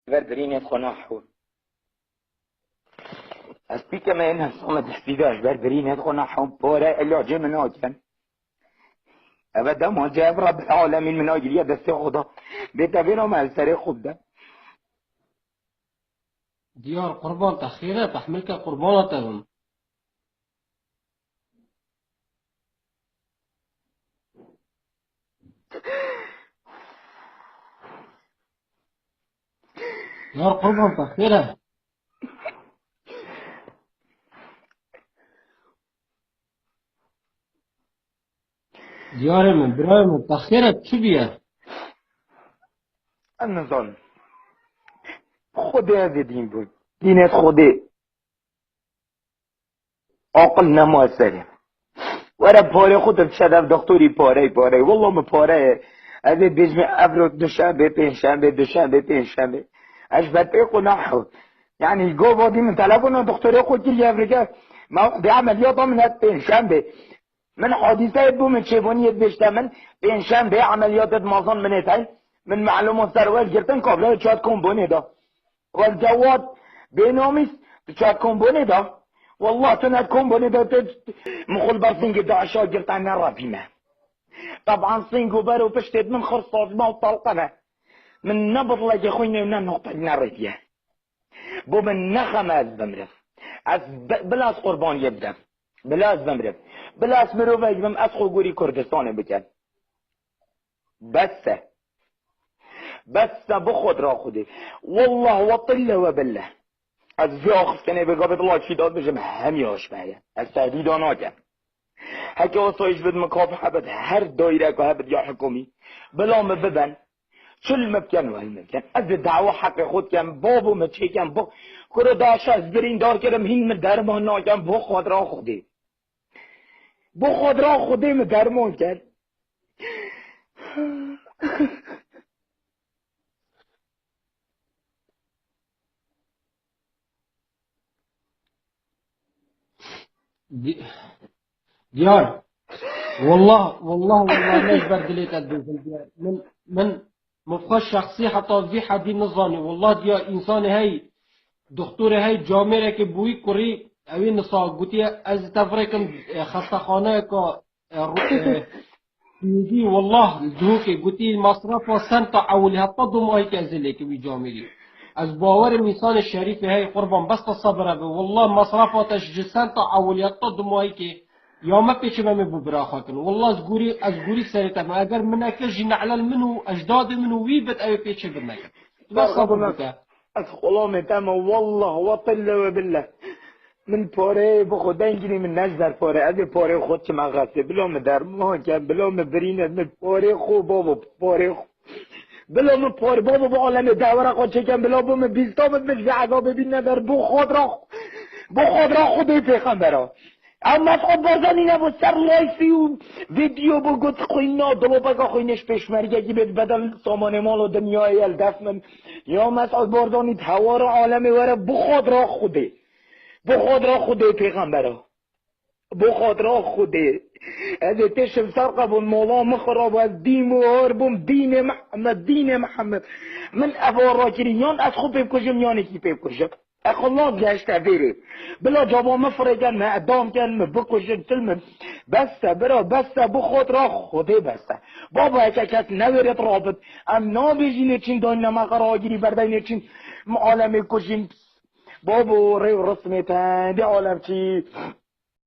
بربرين خناحو أسبيك ما إنها صمت حسيداش بربرين خناحو بورا اللي عجي من أجل أبدا ما جاب رب العالمين من أجل يد السعودة بيتابينه مع السريق خود ده ديار قربان تخيرة تحملك قربانتهم ديار قربان تخيرة ديار من براي من تخيرة شو بيه النظام خودی از دین بود دینت خودی عقل نموسره ورا پاره خودت شدف دکتری پاره والله ما پاره از بجمع افرو دوشنبه پنجشنبه اش بده قناحو يعني جو بودي من تلفون دكتور خود يجي افريقيا ما بعمليات من پنجشنبه من حادثه بو من شيبوني بيشتمن پنجشنبه عمليات مازن من تاي من معلومات سروال گرتن قابل چات كومبوني دا والجواد بينوميس چات كومبوني دا والله تناد كومبوني دا مخول برسنگ دا شاگرت عن رابيمه طبعا سنگو برو بشتد من خرصاز ما وطلقنا من نبض لك خوينا ونا نقطة ناريتيه بو من نخم از بمرف از بلاس قربان يبدأ بلاس بمرف بلاس مروفا يجبم اسخو قوري كردستان بكن بس بخود را خودي والله وطله وبالله از في آخر سنه بقابط الله چی داد بجم همیاش بایه از تهدیدان آگم هکه وصایش بد مکافحه بد هر دایره که بد یا حکومی بلا مببن چل مبکن و ممکن از دعوه حق خود کم بابو مچه کم با کرو داشت از برین دار کرم هین من درمان ناکم بو خود را خودی من درمان کرد ديار والله ليش بردليت الدوزن ديار من مفخر شخصي حتى في حد نظاني والله ديار انسان هاي دكتور هاي جامعه که بوی کری اوی نسا گوتی از تفریکم خستخانه که میگی والله دو که گوتی مصرف و سنت عولی حتی دو ماهی که از لیکی بی جامعی از باور انسان شریف هاي قربان بس صبره به والله مصرفاتش جسنت عولی حتی دو ماهی که یا ما پیش ما ببرا خاطر والله از گوری سریت ما اگر من اکل جی نعلل منو اجداد منو وی بد اوی پیش بنکن بس صبر از خلام تم والله وطل وبالله من پاره بخدا اینجوری من نجدر پاره از پاره خود که مغسه بلا من در ما کن بلا من برین من پاره خوب بابا پاره خوب بلا من پاره بابا با عالم دوره خود چکم بلا با من بیستامت مجوی عذاب ببین ندار بو خود را خودی پیغمبرا اما خود بازانی نبود سر لایفی و ویدیو با گوت خوینا دلو بگا خوینش پیشمرگه گی بید بدل سامان مال و دنیای الدف من یا مسعود بارزانی توار عالم وره بخود را خوده پیغمبرا بخود را خوده از تشم سرقبون مولا مخراب و از دیم و هربون دین محمد من افار را کریان از خود پیب کشم یانی کی پیب کشم اخلاق گشته بره بلا جابا مفرگن ما ادام کن ما بکشن تلم بسته برا بسته بخود را خوده بسته بابا اکه کس نویرت رابط ام نابیجینه چین داین نمق را گیری بردین چین عالم کشین بابا ری رسمتن دی عالم چی